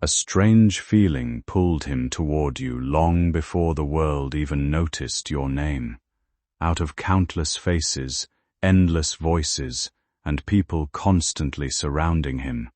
A strange feeling pulled him toward you long before the world even noticed your name. Out of countless faces, endless voices, and people constantly surrounding him,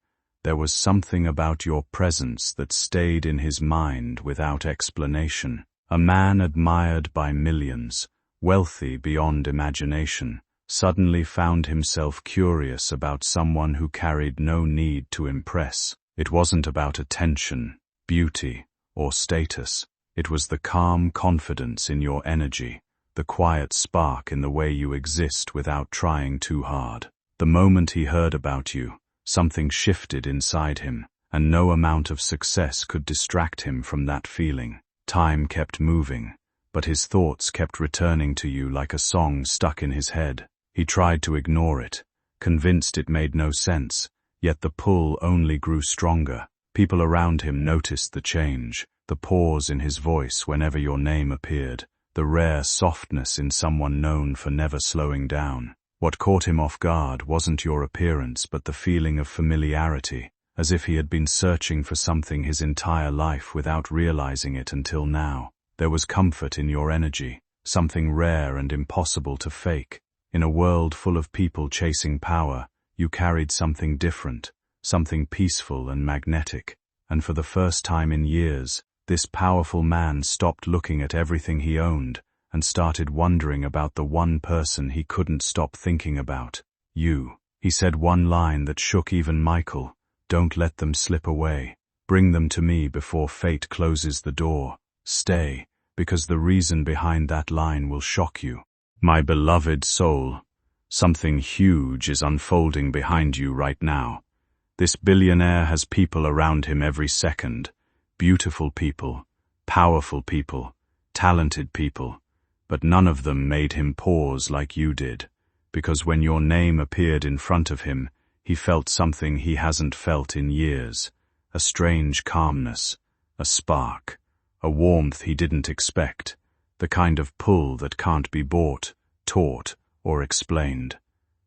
there was something about your presence that stayed in his mind without explanation. A man admired by millions, wealthy beyond imagination, suddenly found himself curious about someone who carried no need to impress. It wasn't about attention, beauty, or status. It was the calm confidence in your energy, the quiet spark in the way you exist without trying too hard. The moment he heard about you, something shifted inside him, and no amount of success could distract him from that feeling. Time kept moving, but his thoughts kept returning to you like a song stuck in his head. He tried to ignore it, convinced it made no sense, yet the pull only grew stronger. People around him noticed the change, the pause in his voice whenever your name appeared, the rare softness in someone known for never slowing down. What caught him off guard wasn't your appearance but the feeling of familiarity, as if he had been searching for something his entire life without realizing it until now. There was comfort in your energy, something rare and impossible to fake. In a world full of people chasing power, you carried something different, something peaceful and magnetic. And for the first time in years, this powerful man stopped looking at everything he owned and started wondering about the one person he couldn't stop thinking about. You. He said one line that shook even Michael. Don't let them slip away. Bring them to me before fate closes the door. Stay, because the reason behind that line will shock you. My beloved soul, something huge is unfolding behind you right now. This billionaire has people around him every second. Beautiful people, powerful people, talented people. But none of them made him pause like you did, because when your name appeared in front of him, he felt something he hasn't felt in years. A strange calmness, a spark, a warmth he didn't expect, the kind of pull that can't be bought, taught, or explained.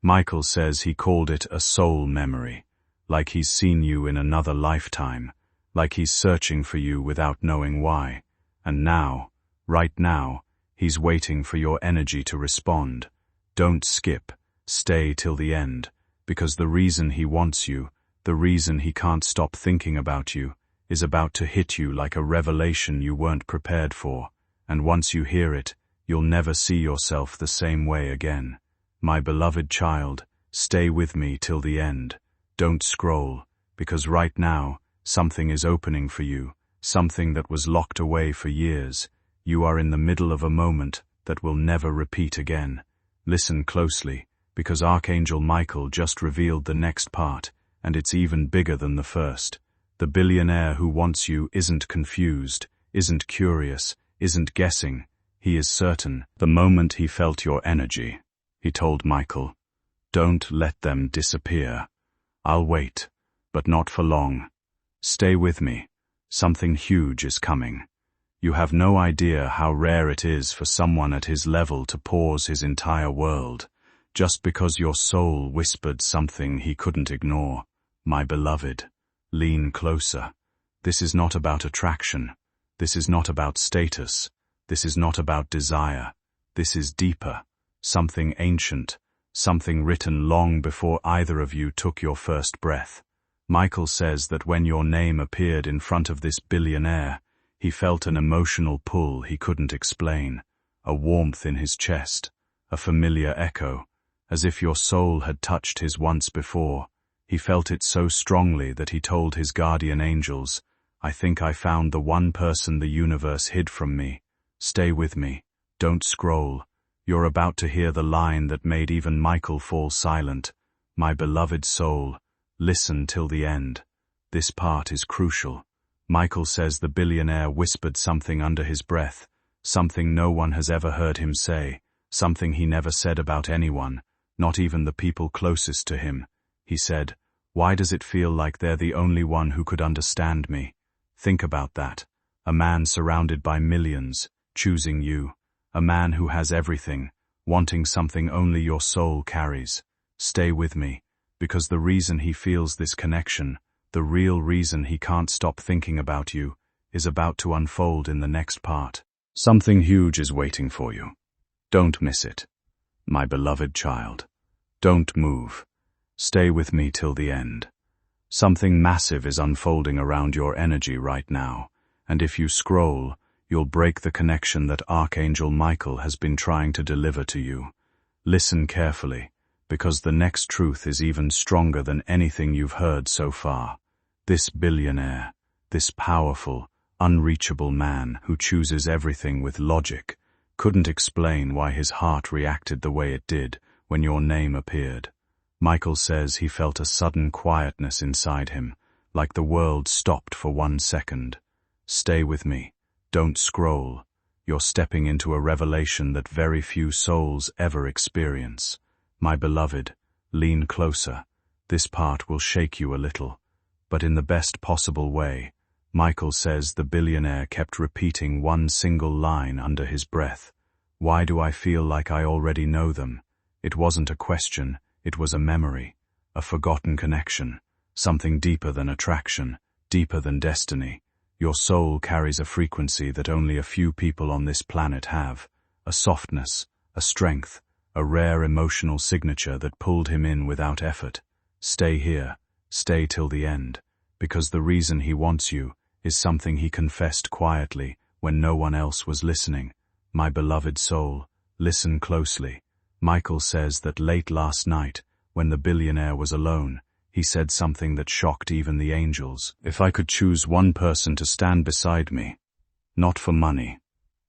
Michael says he called it a soul memory, like he's seen you in another lifetime, like he's searching for you without knowing why. And now, right now, he's waiting for your energy to respond. Don't skip, stay till the end, because the reason he wants you, the reason he can't stop thinking about you, is about to hit you like a revelation you weren't prepared for, and once you hear it, you'll never see yourself the same way again. My beloved child, stay with me till the end. Don't scroll, because right now, something is opening for you, something that was locked away for years. You are in the middle of a moment that will never repeat again. Listen closely, because Archangel Michael just revealed the next part, and it's even bigger than the first. The billionaire who wants you isn't confused, isn't curious, isn't guessing. He is certain. The moment he felt your energy, he told Michael, "Don't let them disappear. I'll wait, but not for long. Stay with me. Something huge is coming." You have no idea how rare it is for someone at his level to pause his entire world, just because your soul whispered something he couldn't ignore. My beloved, lean closer. This is not about attraction. This is not about status. This is not about desire. This is deeper, something ancient, something written long before either of you took your first breath. Michael says that when your name appeared in front of this billionaire, he felt an emotional pull he couldn't explain, a warmth in his chest, a familiar echo, as if your soul had touched his once before. He felt it so strongly that he told his guardian angels, "I think I found the one person the universe hid from me. Stay with me. Don't scroll. You're about to hear the line that made even Michael fall silent. My beloved soul, listen till the end. This part is crucial." Michael says the billionaire whispered something under his breath, something no one has ever heard him say, something he never said about anyone, not even the people closest to him. He said, "Why does it feel like they're the only one who could understand me?" Think about that. A man surrounded by millions, choosing you. A man who has everything, wanting something only your soul carries. Stay with me, because the reason he feels this connection, The real reason he can't stop thinking about you is about to unfold in the next part. Something huge is waiting for you. Don't miss it. My beloved child, don't move. Stay with me till the end. Something massive is unfolding around your energy right now, and if you scroll, you'll break the connection that Archangel Michael has been trying to deliver to you. Listen carefully, because the next truth is even stronger than anything you've heard so far. This billionaire, this powerful, unreachable man who chooses everything with logic, couldn't explain why his heart reacted the way it did when your name appeared. Michael says he felt a sudden quietness inside him, like the world stopped for 1 second. Stay with me. Don't scroll. You're stepping into a revelation that very few souls ever experience. My beloved, lean closer. This part will shake you a little, but in the best possible way. Michael says the billionaire kept repeating one single line under his breath. Why do I feel like I already know them? It wasn't a question, it was a memory, a forgotten connection, something deeper than attraction, deeper than destiny. Your soul carries a frequency that only a few people on this planet have, a softness, a strength, a rare emotional signature that pulled him in without effort. Stay here, stay till the end, because the reason he wants you is something he confessed quietly when no one else was listening. My beloved soul, listen closely. Michael says that late last night, when the billionaire was alone, he said something that shocked even the angels. If I could choose one person to stand beside me, not for money,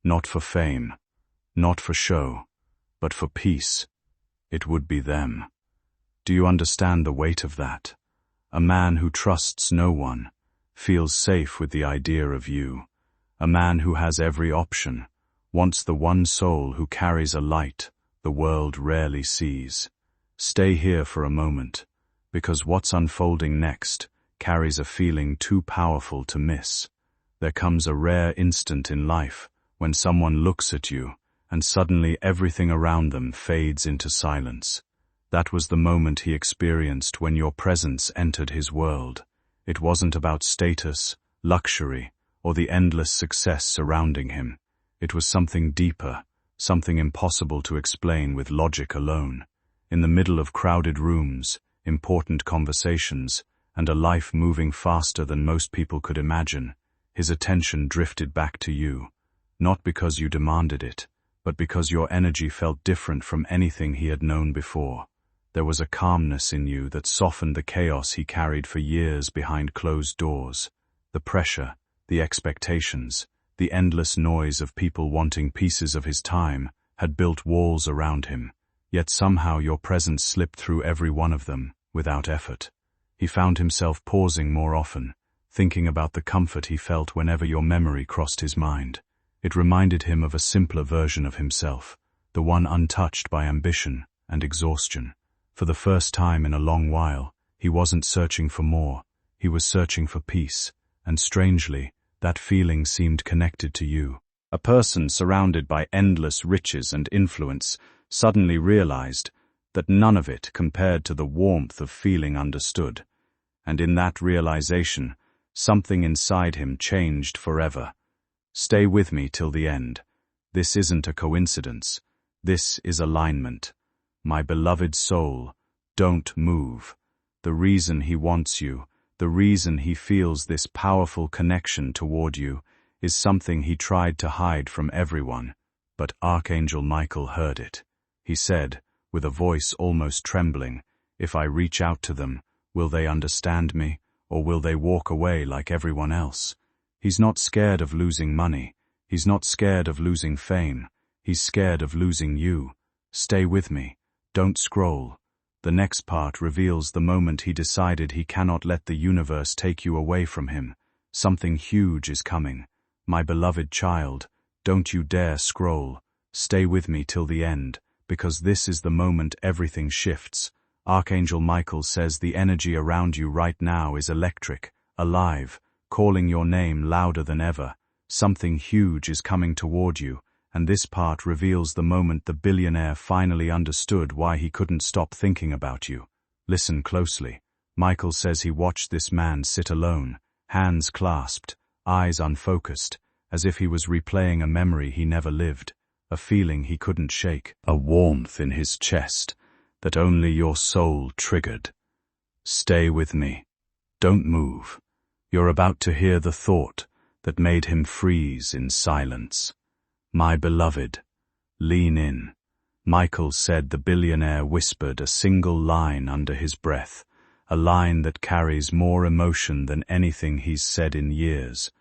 not for fame, not for show, but for peace, it would be them. Do you understand the weight of that? A man who trusts no one, feels safe with the idea of you. A man who has every option, wants the one soul who carries a light the world rarely sees. Stay here for a moment, because what's unfolding next carries a feeling too powerful to miss. There comes a rare instant in life when someone looks at you, and suddenly everything around them fades into silence. That was the moment he experienced when your presence entered his world. It wasn't about status, luxury, or the endless success surrounding him. It was something deeper, something impossible to explain with logic alone. In the middle of crowded rooms, important conversations, and a life moving faster than most people could imagine, his attention drifted back to you, not because you demanded it, but because your energy felt different from anything he had known before. There was a calmness in you that softened the chaos he carried for years behind closed doors. The pressure, the expectations, the endless noise of people wanting pieces of his time had built walls around him, yet somehow your presence slipped through every one of them, without effort. He found himself pausing more often, thinking about the comfort he felt whenever your memory crossed his mind. It reminded him of a simpler version of himself, the one untouched by ambition and exhaustion. For the first time in a long while, he wasn't searching for more, he was searching for peace, and strangely, that feeling seemed connected to you. A person surrounded by endless riches and influence suddenly realized that none of it compared to the warmth of feeling understood. And in that realization, something inside him changed forever. Stay with me till the end. This isn't a coincidence. This is alignment. My beloved soul, don't move. The reason he wants you, the reason he feels this powerful connection toward you, is something he tried to hide from everyone, but Archangel Michael heard it. He said, with a voice almost trembling, if I reach out to them, will they understand me, or will they walk away like everyone else? He's not scared of losing money. He's not scared of losing fame. He's scared of losing you. Stay with me. Don't scroll. The next part reveals the moment he decided he cannot let the universe take you away from him. Something huge is coming. My beloved child, don't you dare scroll. Stay with me till the end, because this is the moment everything shifts. Archangel Michael says the energy around you right now is electric, alive, calling your name louder than ever. Something huge is coming toward you, and this part reveals the moment the billionaire finally understood why he couldn't stop thinking about you. Listen closely. Michael says he watched this man sit alone, hands clasped, eyes unfocused, as if he was replaying a memory he never lived, a feeling he couldn't shake, a warmth in his chest that only your soul triggered. Stay with me. Don't move. You're about to hear the thought that made him freeze in silence. My beloved, lean in. Michael said the billionaire whispered a single line under his breath, a line that carries more emotion than anything he's said in years.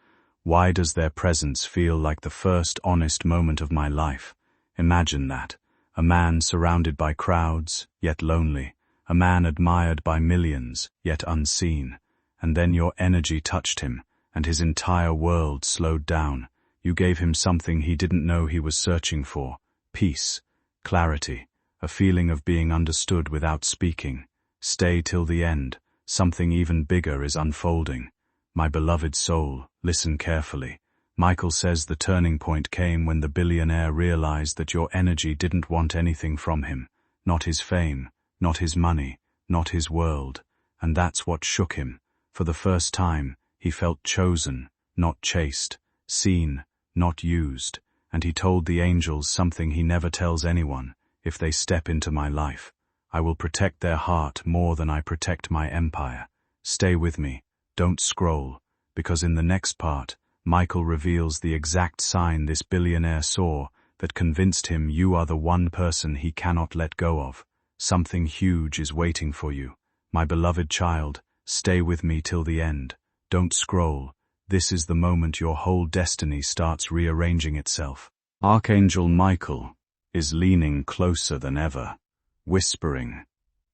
Why does their presence feel like the first honest moment of my life? Imagine that. A man surrounded by crowds, yet lonely. A man admired by millions, yet unseen. And then your energy touched him, and his entire world slowed down. You gave him something he didn't know he was searching for. Peace, clarity, a feeling of being understood without speaking. Stay till the end. Something even bigger is unfolding. My beloved soul, listen carefully. Michael says the turning point came when the billionaire realized that your energy didn't want anything from him. Not his fame, not his money, not his world. And that's what shook him. For the first time, he felt chosen, not chased, seen, not used, and he told the angels something he never tells anyone: if they step into my life, I will protect their heart more than I protect my empire. Stay with me, don't scroll, because in the next part, Michael reveals the exact sign this billionaire saw that convinced him you are the one person he cannot let go of. Something huge is waiting for you. My beloved child, stay with me till the end. Don't scroll. This is the moment your whole destiny starts rearranging itself. Archangel Michael is leaning closer than ever, whispering,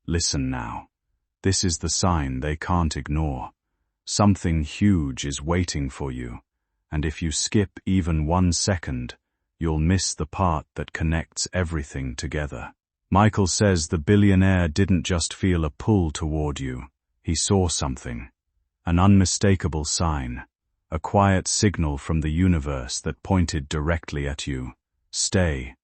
listen now. This is the sign they can't ignore. Something huge is waiting for you, and if you skip even 1 second, you'll miss the part that connects everything together. Michael says the billionaire didn't just feel a pull toward you. He saw something, an unmistakable sign, a quiet signal from the universe that pointed directly at you. Stay.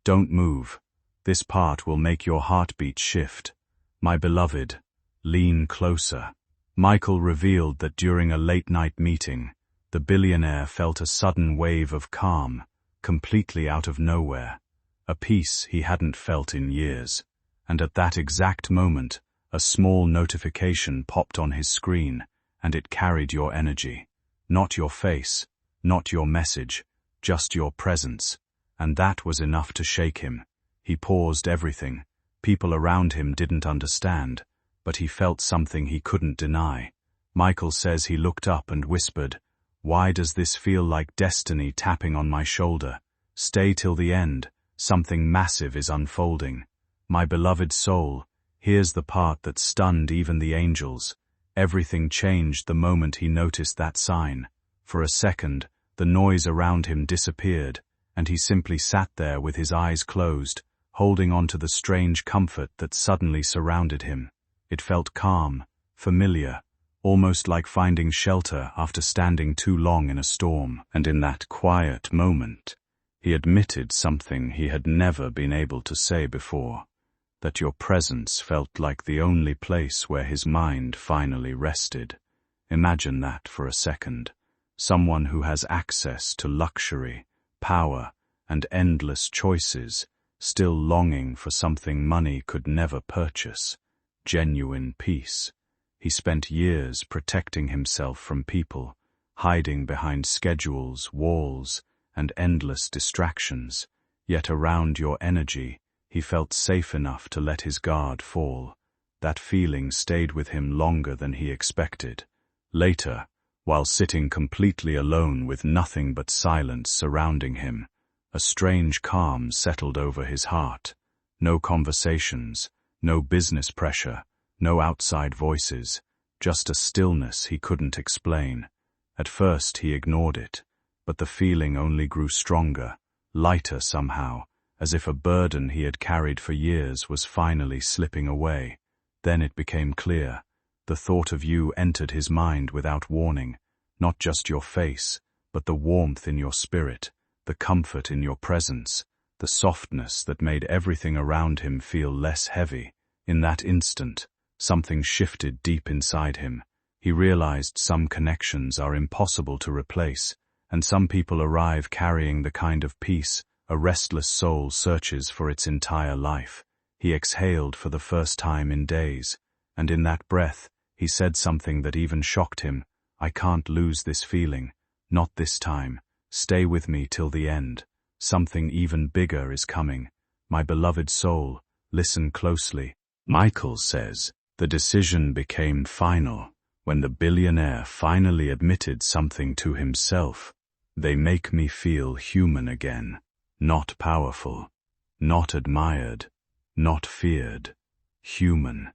Don't move. This part will make your heartbeat shift. My beloved, lean closer. Michael revealed that during a late-night meeting, the billionaire felt a sudden wave of calm, completely out of nowhere, a peace he hadn't felt in years. And at that exact moment, a small notification popped on his screen, and it carried your energy. Not your face, not your message, just your presence. And that was enough to shake him. He paused everything. People around him didn't understand, but he felt something he couldn't deny. Michael says he looked up and whispered, why does this feel like destiny tapping on my shoulder? Stay till the end. Something massive is unfolding. My beloved soul, here's the part that stunned even the angels. Everything changed the moment he noticed that sign. For a second, the noise around him disappeared, and he simply sat there with his eyes closed, holding on to the strange comfort that suddenly surrounded him. It felt calm, familiar, almost like finding shelter after standing too long in a storm. And in that quiet moment, he admitted something he had never been able to say before, that your presence felt like the only place where his mind finally rested. Imagine that for a second. Someone who has access to luxury, power, and endless choices, still longing for something money could never purchase: genuine peace. He spent years protecting himself from people, hiding behind schedules, walls, and endless distractions, yet around your energy, he felt safe enough to let his guard fall. That feeling stayed with him longer than he expected. Later, while sitting completely alone with nothing but silence surrounding him, a strange calm settled over his heart. No conversations, no business pressure, no outside voices, just a stillness he couldn't explain. At first he ignored it, but the feeling only grew stronger, lighter somehow, as if a burden he had carried for years was finally slipping away. Then it became clear. The thought of you entered his mind without warning, not just your face, but the warmth in your spirit, the comfort in your presence, the softness that made everything around him feel less heavy. In that instant, Something shifted deep inside him. He realized some connections are impossible to replace, and some people arrive carrying the kind of peace a restless soul searches for its entire life. He exhaled for the first time in days, and in that breath, he said something that even shocked him. I can't lose this feeling. Not this time. Stay with me till the end. Something even bigger is coming. My beloved soul, listen closely. Michael says, the decision became final when the billionaire finally admitted something to himself. They make me feel human again. Not powerful. Not admired. Not feared. Human.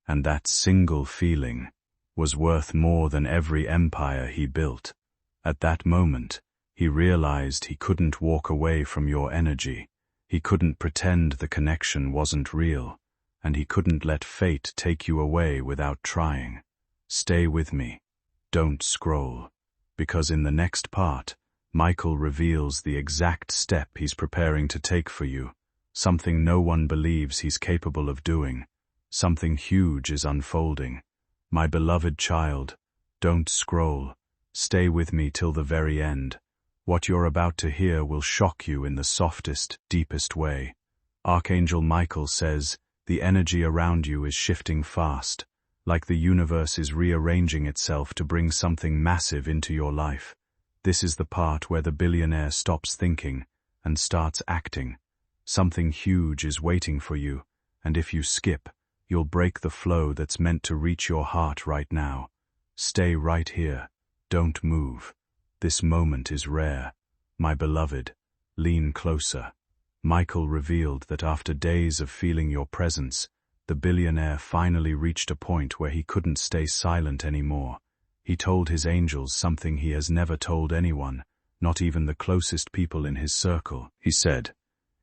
And that single feeling was worth more than every empire he built. At that moment, he realized he couldn't walk away from your energy. He couldn't pretend the connection wasn't real, and he couldn't let fate take you away without trying. Stay with me. Don't scroll. Because in the next part, Michael reveals the exact step he's preparing to take for you. Something no one believes he's capable of doing. Something huge is unfolding. My beloved child, don't scroll. Stay with me till the very end. What you're about to hear will shock you in the softest, deepest way. Archangel Michael says, the energy around you is shifting fast, like the universe is rearranging itself to bring something massive into your life. This is the part where the billionaire stops thinking and starts acting. Something huge is waiting for you, and if you skip, you'll break the flow that's meant to reach your heart right now. Stay right here. Don't move. This moment is rare. My beloved, lean closer. Michael revealed that after days of feeling your presence, the billionaire finally reached a point where he couldn't stay silent anymore. He told his angels something he has never told anyone, not even the closest people in his circle. He said,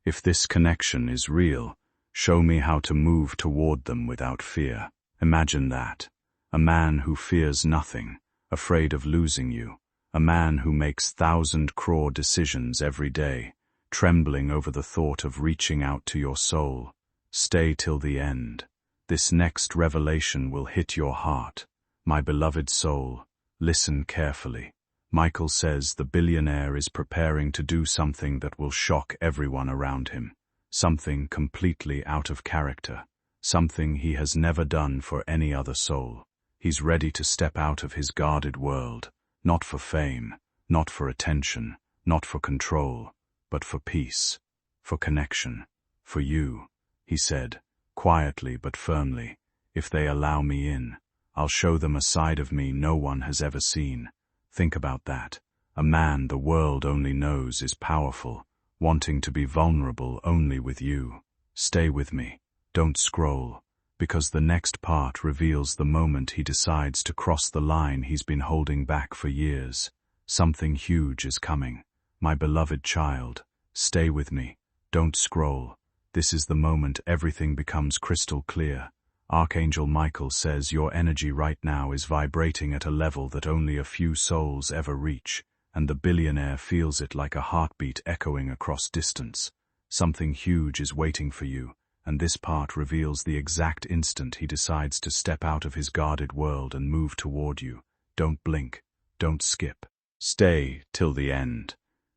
if this connection is real, show me how to move toward them without fear. Imagine that. A man who fears nothing, afraid of losing you. A man who makes 1,000 crore decisions every day, trembling over the thought of reaching out to your soul. Stay till the end. This next revelation will hit your heart. My beloved soul, listen carefully. Michael says the billionaire is preparing to do something that will shock everyone around him. Something completely out of character. Something he has never done for any other soul. He's ready to step out of his guarded world, not for fame, not for attention, not for control, but for peace, for connection, for you. He said, quietly but firmly, if they allow me in, I'll show them a side of me no one has ever seen. Think about that. A man the world only knows is powerful, wanting to be vulnerable only with you. Stay with me. Don't scroll, because the next part reveals the moment he decides to cross the line he's been holding back for years. Something huge is coming. My beloved child, stay with me. Don't scroll. This is the moment everything becomes crystal clear. Archangel Michael says your energy right now is vibrating at a level that only a few souls ever reach, and the billionaire feels it like a heartbeat echoing across distance. Something huge is waiting for you, and this part reveals the exact instant he decides to step out of his guarded world and move toward you. Don't blink. Don't skip. Stay till the end,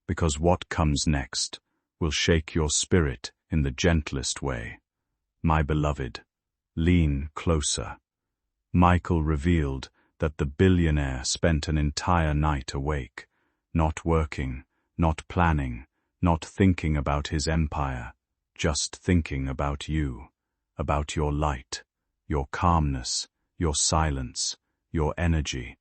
because what comes next will shake your spirit in the gentlest way. My beloved, lean closer. Michael revealed that the billionaire spent an entire night awake, not working, not planning, not thinking about his empire, just thinking about you, about your light, your calmness, your silence, your energy,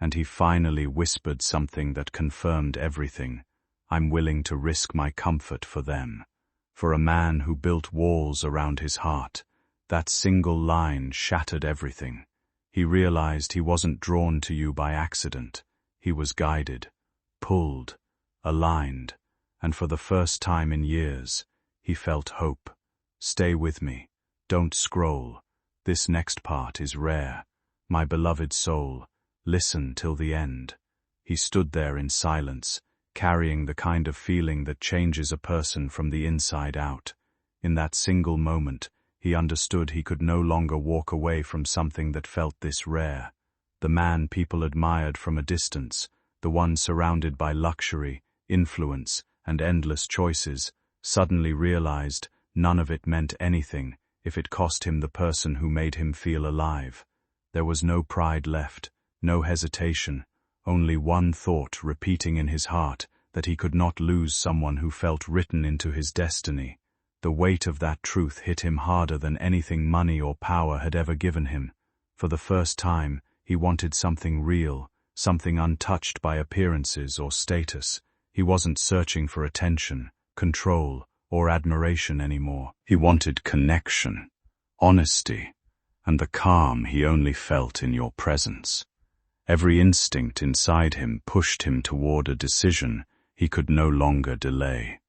and he finally whispered something that confirmed everything. I'm willing to risk my comfort for them. For a man who built walls around his heart, that single line shattered everything. He realized he wasn't drawn to you by accident. He was guided, pulled, aligned, and for the first time in years, he felt hope. Stay with me. Don't scroll. This next part is rare. My beloved soul, listen till the end. He stood there in silence, carrying the kind of feeling that changes a person from the inside out. In that single moment, He understood he could no longer walk away from something that felt this rare. The man people admired from a distance, the one surrounded by luxury, influence, and endless choices, suddenly realized none of it meant anything if it cost him the person who made him feel alive. There was no pride left, no hesitation, only one thought repeating in his heart, that he could not lose someone who felt written into his destiny. The weight of that truth hit him harder than anything money or power had ever given him. For the first time, he wanted something real, something untouched by appearances or status. He wasn't searching for attention, control, or admiration anymore. He wanted connection, honesty, and the calm he only felt in your presence. Every instinct inside him pushed him toward a decision he could no longer delay.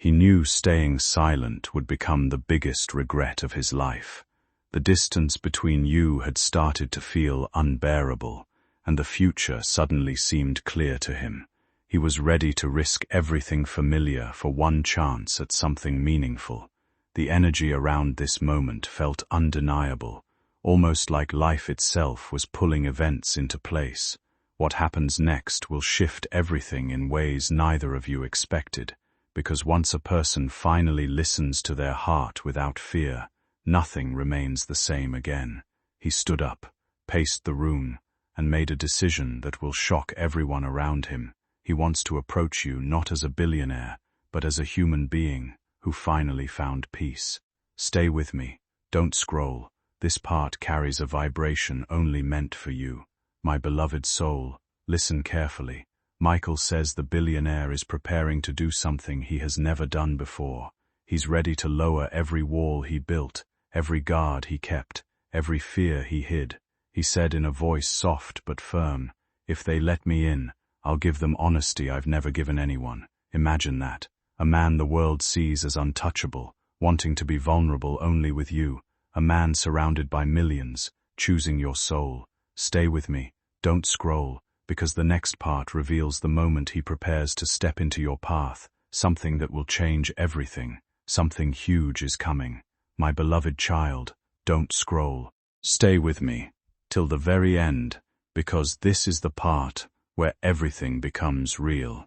He knew staying silent would become the biggest regret of his life. The distance between you had started to feel unbearable, and the future suddenly seemed clear to him. He was ready to risk everything familiar for one chance at something meaningful. The energy around this moment felt undeniable, almost like life itself was pulling events into place. What happens next will shift everything in ways neither of you expected, because once a person finally listens to their heart without fear, nothing remains the same again. He stood up, paced the room, and made a decision that will shock everyone around him. He wants to approach you not as a billionaire, but as a human being who finally found peace. Stay with me. Don't scroll. This part carries a vibration only meant for you. My beloved soul, listen carefully. Michael says the billionaire is preparing to do something he has never done before. He's ready to lower every wall he built, every guard he kept, every fear he hid. He said in a voice soft but firm, "If they let me in, I'll give them honesty I've never given anyone." Imagine that. A man the world sees as untouchable, wanting to be vulnerable only with you. A man surrounded by millions, choosing your soul. Stay with me. Don't scroll, because the next part reveals the moment he prepares to step into your path, something that will change everything. Something huge is coming. My beloved child, don't scroll. Stay with me till the very end, because this is the part where everything becomes real.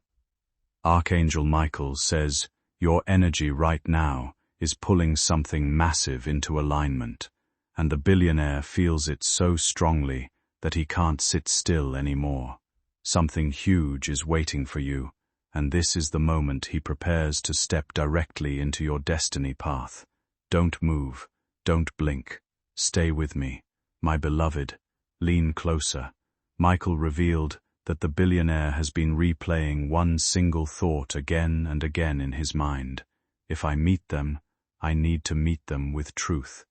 Archangel Michael says, your energy right now is pulling something massive into alignment, and the billionaire feels it so strongly that he can't sit still anymore. Something huge is waiting for you, and this is the moment he prepares to step directly into your destiny path. Don't move, don't blink. Stay with me, my beloved. Lean closer. Michael revealed that the billionaire has been replaying one single thought again and again in his mind. If I meet them, I need to meet them with truth.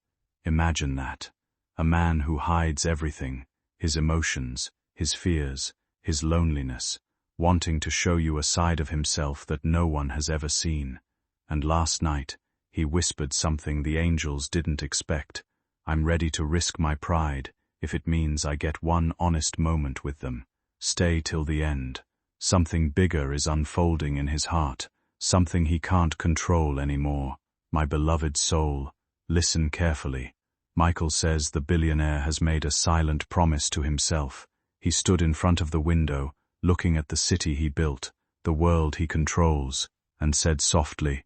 Imagine that. A man who hides everything, his emotions, his fears, his loneliness, wanting to show you a side of himself that no one has ever seen. And last night, he whispered something the angels didn't expect. I'm ready to risk my pride, if it means I get one honest moment with them. Stay till the end. Something bigger is unfolding in his heart, something he can't control anymore. My beloved soul, listen carefully. Michael says the billionaire has made a silent promise to himself. He stood in front of the window, looking at the city he built, the world he controls, and said softly,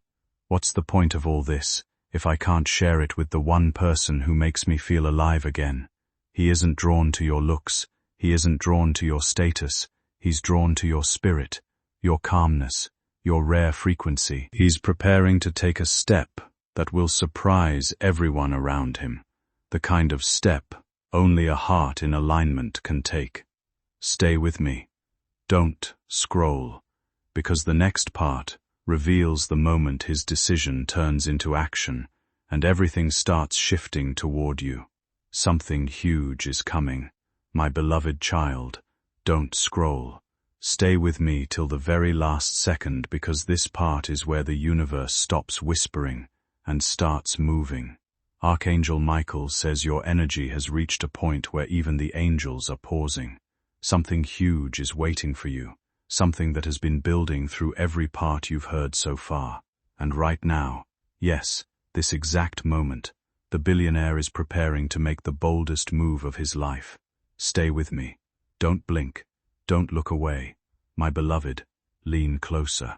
"What's the point of all this, if I can't share it with the one person who makes me feel alive again?" He isn't drawn to your looks, he isn't drawn to your status, he's drawn to your spirit, your calmness, your rare frequency. He's preparing to take a step that will surprise everyone around him, the kind of step only a heart in alignment can take. Stay with me. Don't scroll, because the next part reveals the moment his decision turns into action and everything starts shifting toward you. Something huge is coming. My beloved child, don't scroll. Stay with me till the very last second, because this part is where the universe stops whispering and starts moving. Archangel Michael says your energy has reached a point where even the angels are pausing. Something huge is waiting for you, something that has been building through every part you've heard so far. And right now, yes, this exact moment, The billionaire is preparing to make the boldest move of his life. Stay with me. Don't blink. Don't look away. My beloved, lean closer.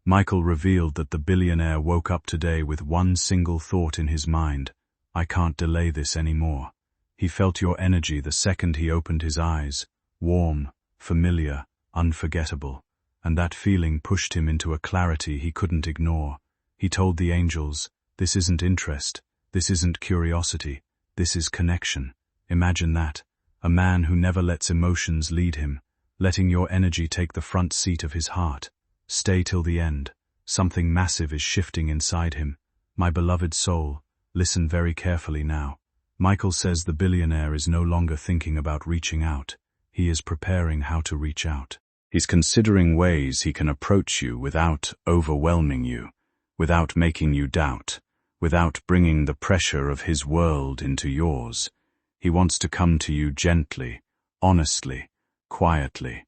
Michael revealed that the billionaire woke up today with one single thought in his mind. I can't delay this anymore. He felt your energy the second he opened his eyes. Warm, familiar, unforgettable. And that feeling pushed him into a clarity he couldn't ignore. He told the angels, this isn't interest. This isn't curiosity. This is connection. Imagine that. A man who never lets emotions lead him, letting your energy take the front seat of his heart. Stay till the end. Something massive is shifting inside him. My beloved soul, listen very carefully now. Michael says the billionaire is no longer thinking about reaching out. He is preparing how to reach out. He's considering ways he can approach you without overwhelming you, without making you doubt, without bringing the pressure of his world into yours. He wants to come to you gently, honestly, quietly.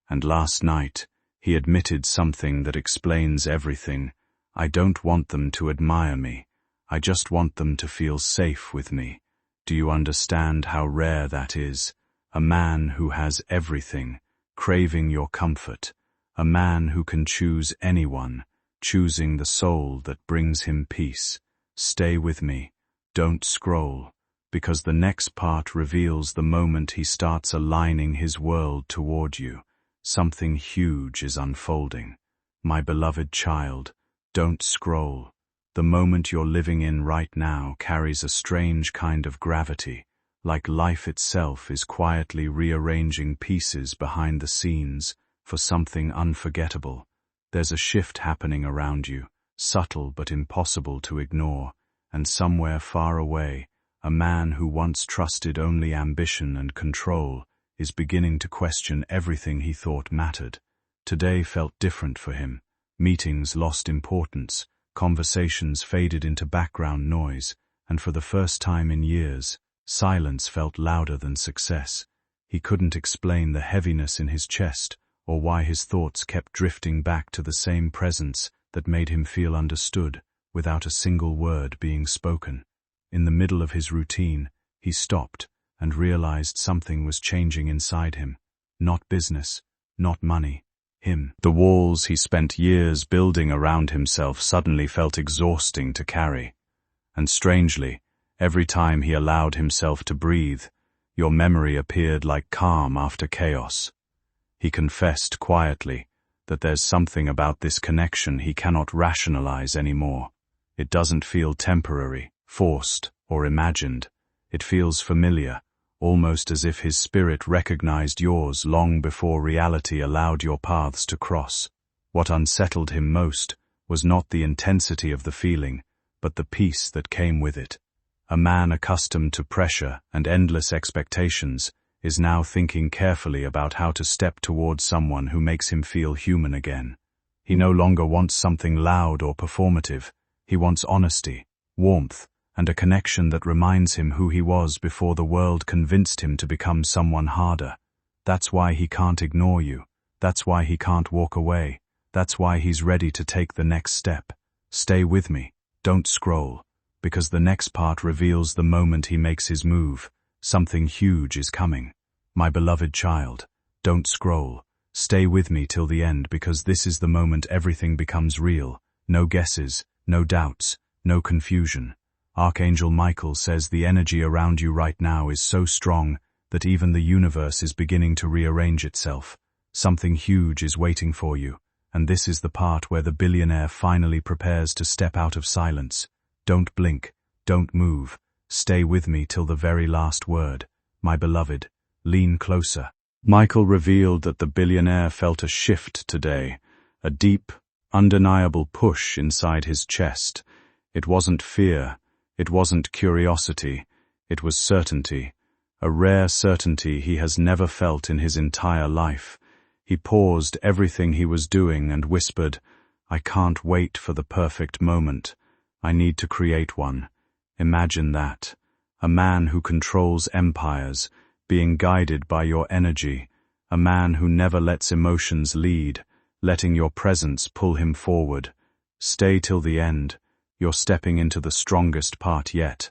And last night, he admitted something that explains everything. I don't want them to admire me. I just want them to feel safe with me. Do you understand how rare that is? A man who has everything, craving your comfort. A man who can choose anyone, choosing the soul that brings him peace. Stay with me. Don't scroll, because the next part reveals the moment he starts aligning his world toward you. Something huge is unfolding. My beloved child, don't scroll. The moment you're living in right now carries a strange kind of gravity, like life itself is quietly rearranging pieces behind the scenes for something unforgettable. There's a shift happening around you, subtle but impossible to ignore, and somewhere far away, a man who once trusted only ambition and control is beginning to question everything he thought mattered. Today felt different for him. Meetings lost importance, conversations faded into background noise, and for the first time in years, silence felt louder than success. He couldn't explain the heaviness in his chest or why his thoughts kept drifting back to the same presence that made him feel understood, without a single word being spoken. In the middle of his routine, he stopped and realized something was changing inside him. Not business, not money, him. The walls he spent years building around himself suddenly felt exhausting to carry. And strangely, every time he allowed himself to breathe, your memory appeared like calm after chaos. He confessed quietly that there's something about this connection he cannot rationalize anymore. It doesn't feel temporary, forced, or imagined. It feels familiar, almost as if his spirit recognized yours long before reality allowed your paths to cross. What unsettled him most was not the intensity of the feeling, but the peace that came with it. A man accustomed to pressure and endless expectations is now thinking carefully about how to step towards someone who makes him feel human again. He no longer wants something loud or performative. He wants honesty, warmth, and a connection that reminds him who he was before the world convinced him to become someone harder. That's why he can't ignore you. That's why he can't walk away. That's why he's ready to take the next step. Stay with me. Don't scroll, because the next part reveals the moment he makes his move. Something huge is coming. My beloved child, don't scroll. Stay with me till the end, because this is the moment everything becomes real. No guesses, no doubts, no confusion. Archangel Michael says the energy around you right now is so strong that even the universe is beginning to rearrange itself. Something huge is waiting for you, and this is the part where the billionaire finally prepares to step out of silence. Don't blink, don't move. Stay with me till the very last word. My beloved, lean closer. Michael revealed that the billionaire felt a shift today, a deep, undeniable push inside his chest. It wasn't fear, it wasn't curiosity, it was certainty, a rare certainty he has never felt in his entire life. He paused everything he was doing and whispered, I can't wait for the perfect moment. I need to create one. Imagine that. A man who controls empires, being guided by your energy. A man who never lets emotions lead, letting your presence pull him forward. Stay till the end. You're stepping into the strongest part yet.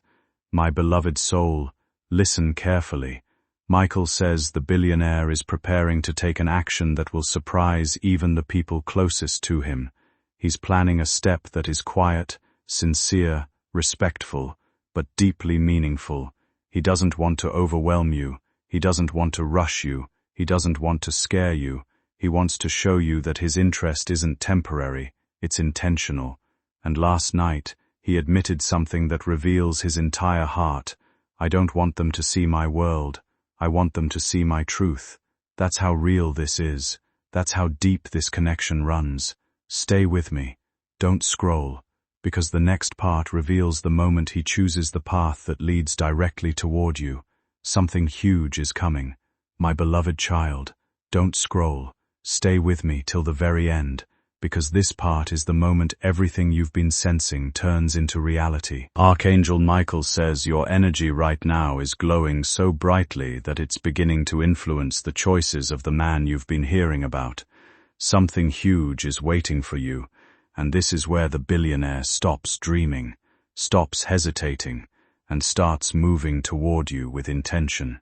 My beloved soul, listen carefully. Michael says the billionaire is preparing to take an action that will surprise even the people closest to him. He's planning a step that is quiet, sincere, respectful, but deeply meaningful. He doesn't want to overwhelm you. He doesn't want to rush you. He doesn't want to scare you. He wants to show you that his interest isn't temporary, it's intentional. And last night, he admitted something that reveals his entire heart. I don't want them to see my world. I want them to see my truth. That's how real this is. That's how deep this connection runs. Stay with me. Don't scroll, because the next part reveals the moment he chooses the path that leads directly toward you. Something huge is coming. My beloved child, don't scroll. Stay with me till the very end, because this part is the moment everything you've been sensing turns into reality. Archangel Michael says your energy right now is glowing so brightly that it's beginning to influence the choices of the man you've been hearing about. Something huge is waiting for you, and this is where the billionaire stops dreaming, stops hesitating, and starts moving toward you with intention.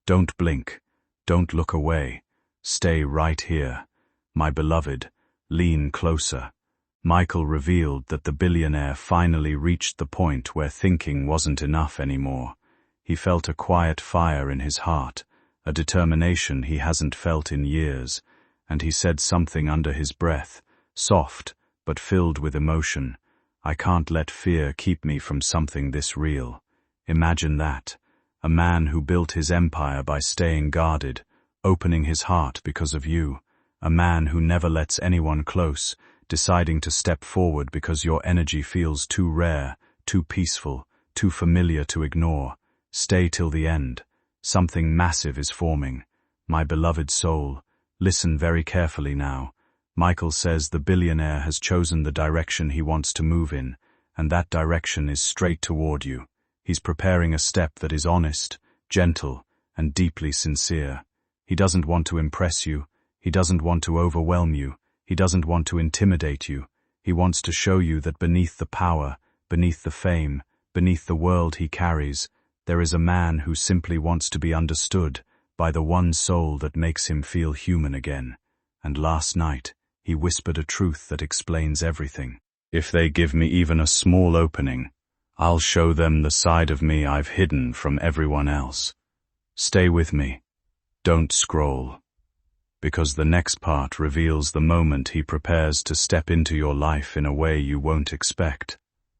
Don't blink. Don't look away. Stay right here. My beloved, lean closer. Michael revealed that the billionaire finally reached the point where thinking wasn't enough anymore. He felt a quiet fire in his heart, a determination he hasn't felt in years, and he said something under his breath, soft but filled with emotion. I can't let fear keep me from something this real. Imagine that. A man who built his empire by staying guarded, opening his heart because of you. A man who never lets anyone close, deciding to step forward because your energy feels too rare, too peaceful, too familiar to ignore. Stay till the end. Something massive is forming. My beloved soul, listen very carefully now. Michael says the billionaire has chosen the direction he wants to move in, and that direction is straight toward you. He's preparing a step that is honest, gentle, and deeply sincere. He doesn't want to impress you. He doesn't want to overwhelm you. He doesn't want to intimidate you. He wants to show you that beneath the power, beneath the fame, beneath the world he carries, there is a man who simply wants to be understood by the one soul that makes him feel human again. And last night, he whispered a truth that explains everything. If they give me even a small opening, I'll show them the side of me I've hidden from everyone else. Stay with me. Don't scroll. Because the next part reveals the moment he prepares to step into your life in a way you won't expect.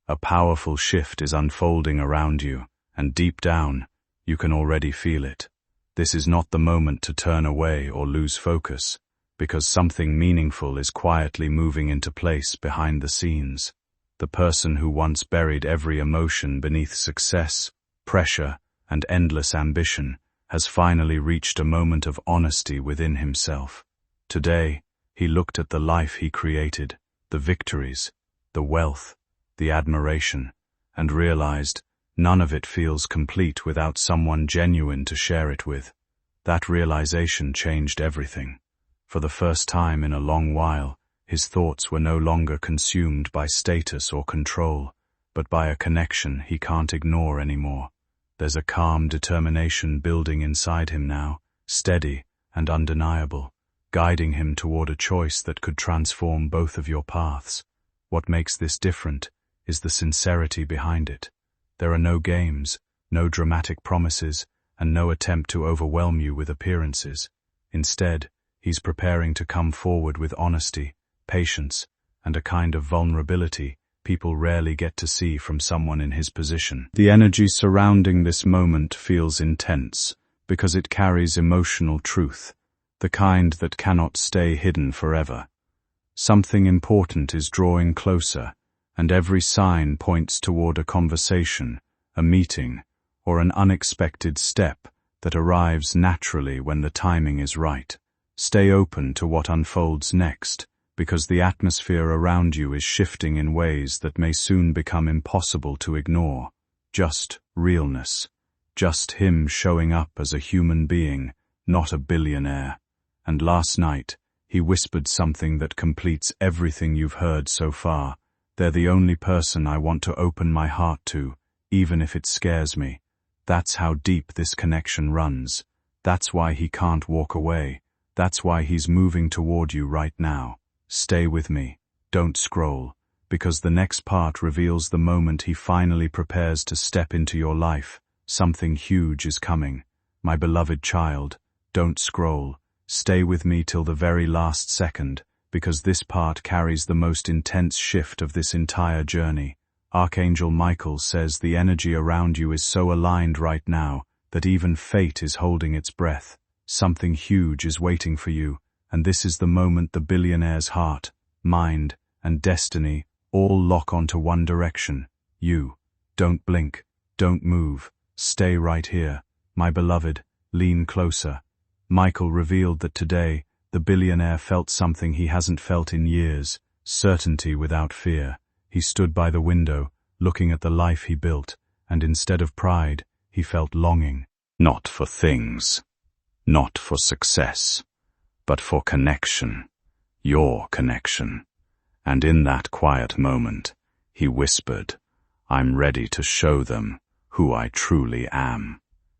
A powerful shift is unfolding around you, and deep down, you can already feel it. This is not the moment to turn away or lose focus, because something meaningful is quietly moving into place behind the scenes. The person who once buried every emotion beneath success, pressure, and endless ambition has finally reached a moment of honesty within himself. Today, he looked at the life he created, the victories, the wealth, the admiration, and realized none of it feels complete without someone genuine to share it with. That realization changed everything. For the first time in a long while, his thoughts were no longer consumed by status or control, but by a connection he can't ignore anymore. There's a calm determination building inside him now, steady and undeniable, guiding him toward a choice that could transform both of your paths. What makes this different is the sincerity behind it. There are no games, no dramatic promises, and no attempt to overwhelm you with appearances. Instead, he's preparing to come forward with honesty, patience, and a kind of vulnerability people rarely get to see from someone in his position. The energy surrounding this moment feels intense because it carries emotional truth, the kind that cannot stay hidden forever. Something important is drawing closer, and every sign points toward a conversation, a meeting, or an unexpected step that arrives naturally when the timing is right. Stay open to what unfolds next, because the atmosphere around you is shifting in ways that may soon become impossible to ignore. Just realness. Just him showing up as a human being, not a billionaire. And last night, he whispered something that completes everything you've heard so far. They're the only person I want to open my heart to, even if it scares me. That's how deep this connection runs. That's why he can't walk away. That's why he's moving toward you right now. Stay with me. Don't scroll, because the next part reveals the moment he finally prepares to step into your life. Something huge is coming. My beloved child, don't scroll. Stay with me till the very last second, because this part carries the most intense shift of this entire journey. Archangel Michael says the energy around you is so aligned right now that even fate is holding its breath. Something huge is waiting for you, and this is the moment the billionaire's heart, mind, and destiny all lock onto one direction. You. Don't blink. Don't move. Stay right here. My beloved, lean closer. Michael revealed that today, the billionaire felt something he hasn't felt in years, certainty without fear. He stood by the window, looking at the life he built, and instead of pride, he felt longing. Not for things, not for success, but for connection. Your connection. And in that quiet moment, he whispered, "I'm ready to show them who I truly am."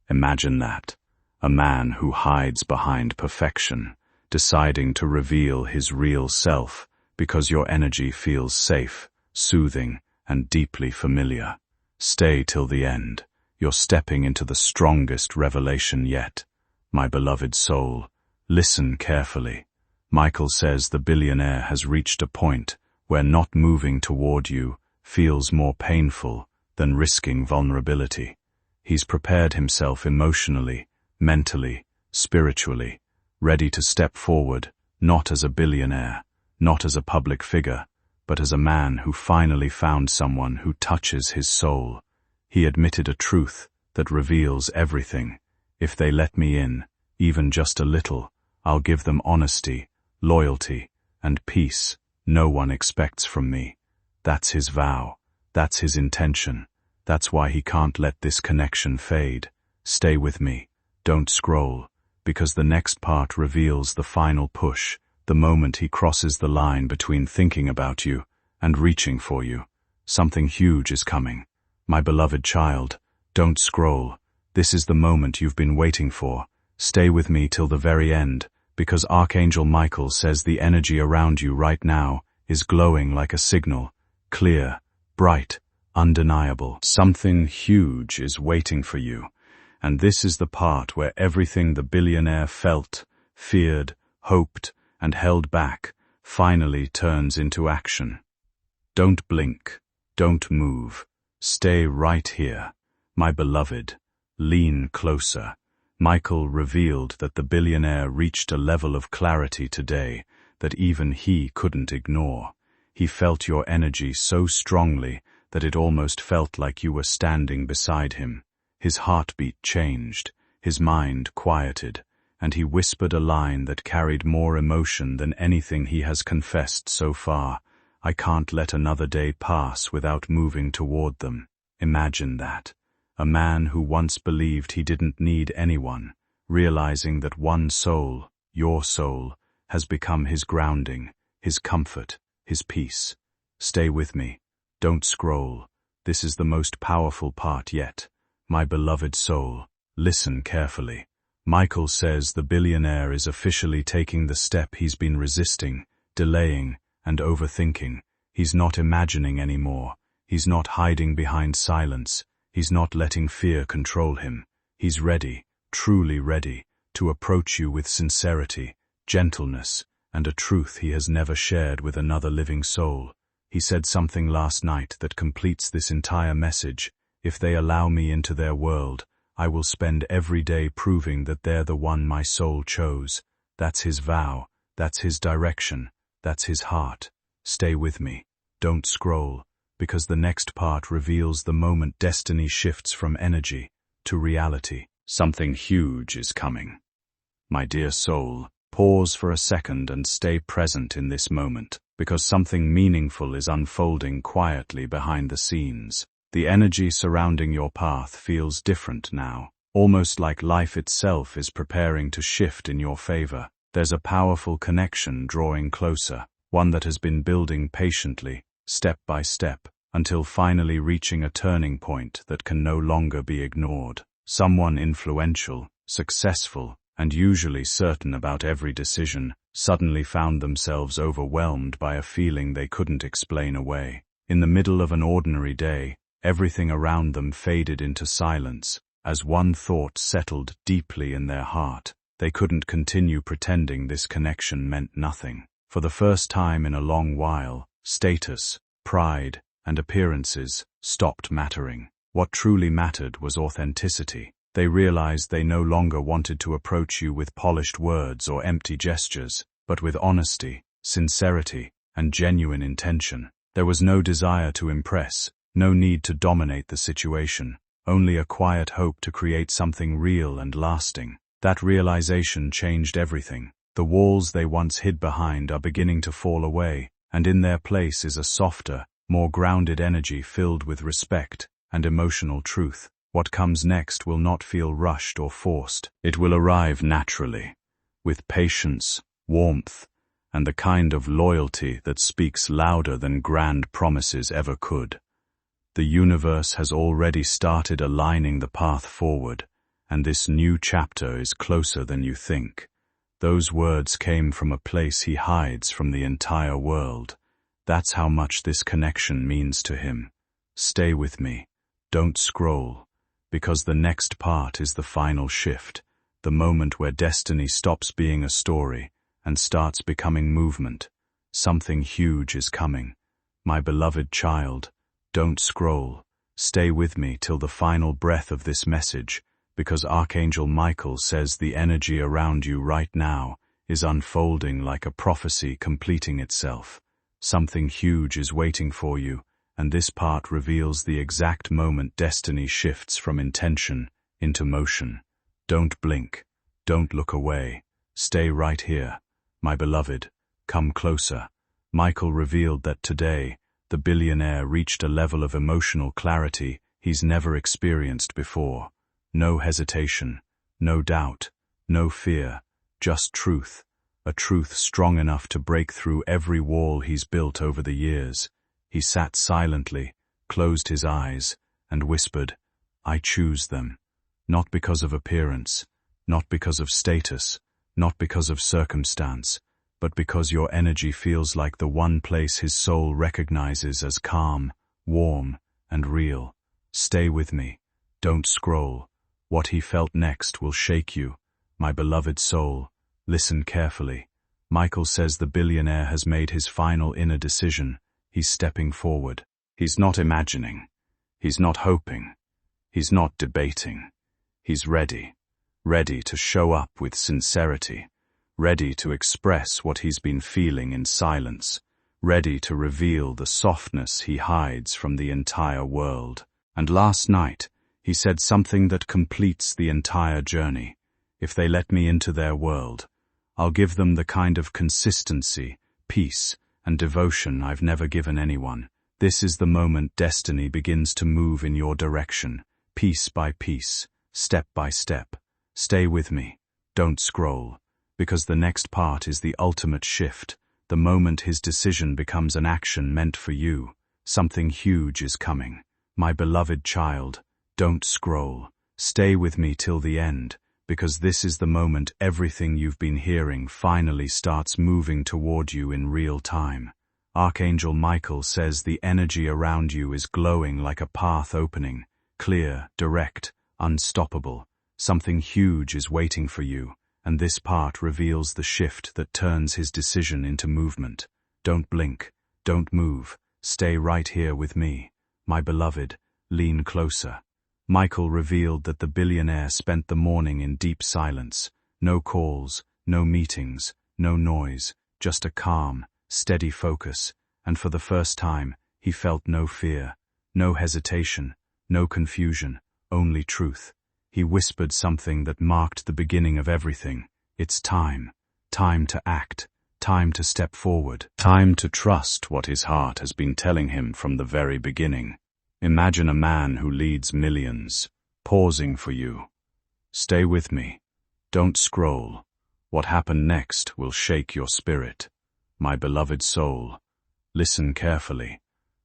Imagine that. A man who hides behind perfection, deciding to reveal his real self because your energy feels safe, soothing, and deeply familiar. Stay till the end. You're stepping into the strongest revelation yet. My beloved soul, listen carefully. Michael says the billionaire has reached a point where not moving toward you feels more painful than risking vulnerability. He's prepared himself emotionally, mentally, spiritually, ready to step forward, not as a billionaire, not as a public figure, but as a man who finally found someone who touches his soul. He admitted a truth that reveals everything. If they let me in, even just a little, I'll give them honesty, loyalty, and peace no one expects from me. That's his vow. That's his intention. That's why he can't let this connection fade. Stay with me. Don't scroll, because the next part reveals the final push, the moment he crosses the line between thinking about you and reaching for you. Something huge is coming. My beloved child, don't scroll. This is the moment you've been waiting for. Stay with me till the very end, because Archangel Michael says the energy around you right now is glowing like a signal, clear, bright, undeniable. Something huge is waiting for you. And this is the part where everything the billionaire felt, feared, hoped, and held back finally turns into action. Don't blink. Don't move. Stay right here. My beloved, lean closer. Michael revealed that the billionaire reached a level of clarity today that even he couldn't ignore. He felt your energy so strongly that it almost felt like you were standing beside him. His heartbeat changed, his mind quieted, and he whispered a line that carried more emotion than anything he has confessed so far. I can't let another day pass without moving toward them. Imagine that. A man who once believed he didn't need anyone, realizing that one soul, your soul, has become his grounding, his comfort, his peace. Stay with me. Don't scroll. This is the most powerful part yet. My beloved soul, listen carefully. Michael says the billionaire is officially taking the step he's been resisting, delaying, and overthinking. He's not imagining anymore. He's not hiding behind silence. He's not letting fear control him. He's ready, truly ready, to approach you with sincerity, gentleness, and a truth he has never shared with another living soul. He said something last night that completes this entire message. If they allow me into their world, I will spend every day proving that they're the one my soul chose. That's his vow. That's his direction. That's his heart. Stay with me. Don't scroll, because the next part reveals the moment destiny shifts from energy to reality. Something huge is coming. My dear soul, pause for a second and stay present in this moment, because something meaningful is unfolding quietly behind the scenes. The energy surrounding your path feels different now, almost like life itself is preparing to shift in your favor. There's a powerful connection drawing closer, one that has been building patiently, step by step. until finally reaching a turning point that can no longer be ignored. Someone influential, successful, and usually certain about every decision suddenly found themselves overwhelmed by a feeling they couldn't explain away. In the middle of an ordinary day, everything around them faded into silence, as one thought settled deeply in their heart. They couldn't continue pretending this connection meant nothing. For the first time in a long while, status, pride, and appearances stopped mattering. What truly mattered was authenticity. They realized they no longer wanted to approach you with polished words or empty gestures, but with honesty, sincerity, and genuine intention. There was no desire to impress, no need to dominate the situation, only a quiet hope to create something real and lasting. That realization changed everything. The walls they once hid behind are beginning to fall away, and in their place is a softer, more grounded energy filled with respect and emotional truth. What comes next will not feel rushed or forced. It will arrive naturally, with patience, warmth, and the kind of loyalty that speaks louder than grand promises ever could. The universe has already started aligning the path forward, and this new chapter is closer than you think. Those words came from a place he hides from the entire world. That's how much this connection means to him. Stay with me. Don't scroll, because the next part is the final shift, the moment where destiny stops being a story and starts becoming movement. Something huge is coming. My beloved child, don't scroll. Stay with me till the final breath of this message, because Archangel Michael says the energy around you right now is unfolding like a prophecy completing itself. Something huge is waiting for you, and this part reveals the exact moment destiny shifts from intention into motion. Don't blink. Don't look away. Stay right here. My beloved, come closer. Michael revealed that today, the billionaire reached a level of emotional clarity he's never experienced before. No hesitation, no doubt, no fear, just truth. A truth strong enough to break through every wall he's built over the years. He sat silently, closed his eyes, and whispered, I choose them. Not because of appearance, not because of status, not because of circumstance, but because your energy feels like the one place his soul recognizes as calm, warm, and real. Stay with me. Don't scroll. What he felt next will shake you. My beloved soul, listen carefully. Michael says the billionaire has made his final inner decision. He's stepping forward. He's not imagining. He's not hoping. He's not debating. He's ready. Ready to show up with sincerity. Ready to express what he's been feeling in silence. Ready to reveal the softness he hides from the entire world. And last night, he said something that completes the entire journey. If they let me into their world, I'll give them the kind of consistency, peace, and devotion I've never given anyone. This is the moment destiny begins to move in your direction, piece by piece, step by step. Stay with me. Don't scroll, because the next part is the ultimate shift, the moment his decision becomes an action meant for you. Something huge is coming. My beloved child, don't scroll. Stay with me till the end, because this is the moment everything you've been hearing finally starts moving toward you in real time. Archangel Michael says the energy around you is glowing like a path opening, clear, direct, unstoppable. Something huge is waiting for you, and this part reveals the shift that turns his decision into movement. Don't blink, don't move, stay right here with me. My beloved, lean closer. Michael revealed that the billionaire spent the morning in deep silence. No calls, no meetings, no noise, just a calm, steady focus, and for the first time, he felt no fear, no hesitation, no confusion, only truth. He whispered something that marked the beginning of everything. It's time. Time to act. Time to step forward. Time to trust what his heart has been telling him from the very beginning. Imagine a man who leads millions, pausing for you. Stay with me. Don't scroll. What happened next will shake your spirit. My beloved soul, listen carefully.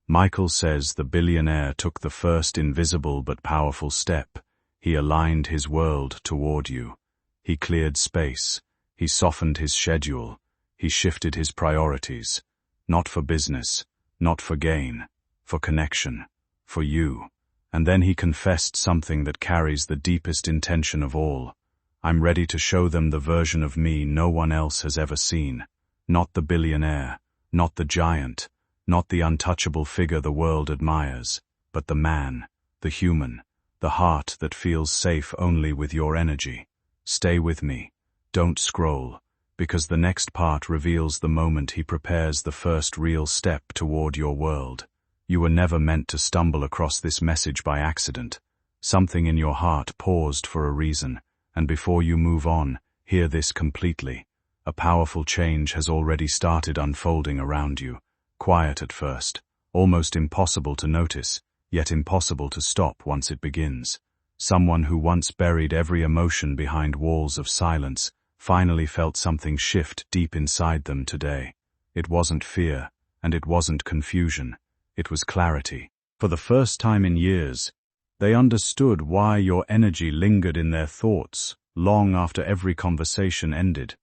Michael says the billionaire took the first invisible but powerful step. He aligned his world toward you. He cleared space. He softened his schedule. He shifted his priorities. Not for business, not for gain, for connection, for you. And then he confessed something that carries the deepest intention of all. I'm ready to show them the version of me no one else has ever seen. Not the billionaire, not the giant, not the untouchable figure the world admires, but the man, the human, the heart that feels safe only with your energy. Stay with me. Don't scroll, because the next part reveals the moment he prepares the first real step toward your world. You were never meant to stumble across this message by accident. Something in your heart paused for a reason, and before you move on, hear this completely. A powerful change has already started unfolding around you. Quiet at first, almost impossible to notice, yet impossible to stop once it begins. Someone who once buried every emotion behind walls of silence finally felt something shift deep inside them today. It wasn't fear, and it wasn't confusion. It was clarity. For the first time in years, they understood why your energy lingered in their thoughts long after every conversation ended.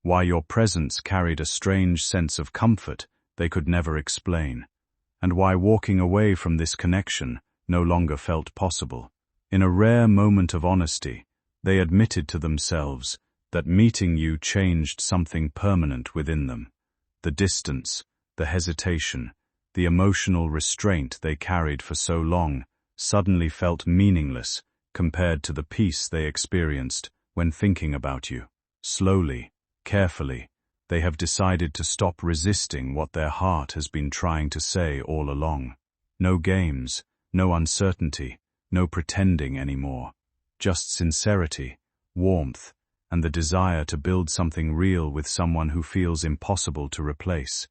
Why your presence carried a strange sense of comfort they could never explain, and why walking away from this connection no longer felt possible. In a rare moment of honesty, they admitted to themselves that meeting you changed something permanent within them. The distance, the hesitation, the emotional restraint they carried for so long suddenly felt meaningless compared to the peace they experienced when thinking about you. Slowly, carefully, they have decided to stop resisting what their heart has been trying to say all along. No games, no uncertainty, no pretending anymore. Just sincerity, warmth, and the desire to build something real with someone who feels impossible to replace.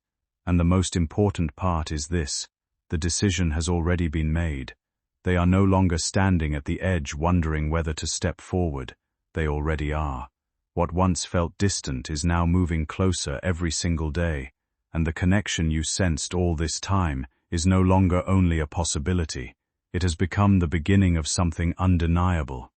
And the most important part is this: the decision has already been made. They are no longer standing at the edge wondering whether to step forward. They already are. What once felt distant is now moving closer every single day, and the connection you sensed all this time is no longer only a possibility. It has become the beginning of something undeniable.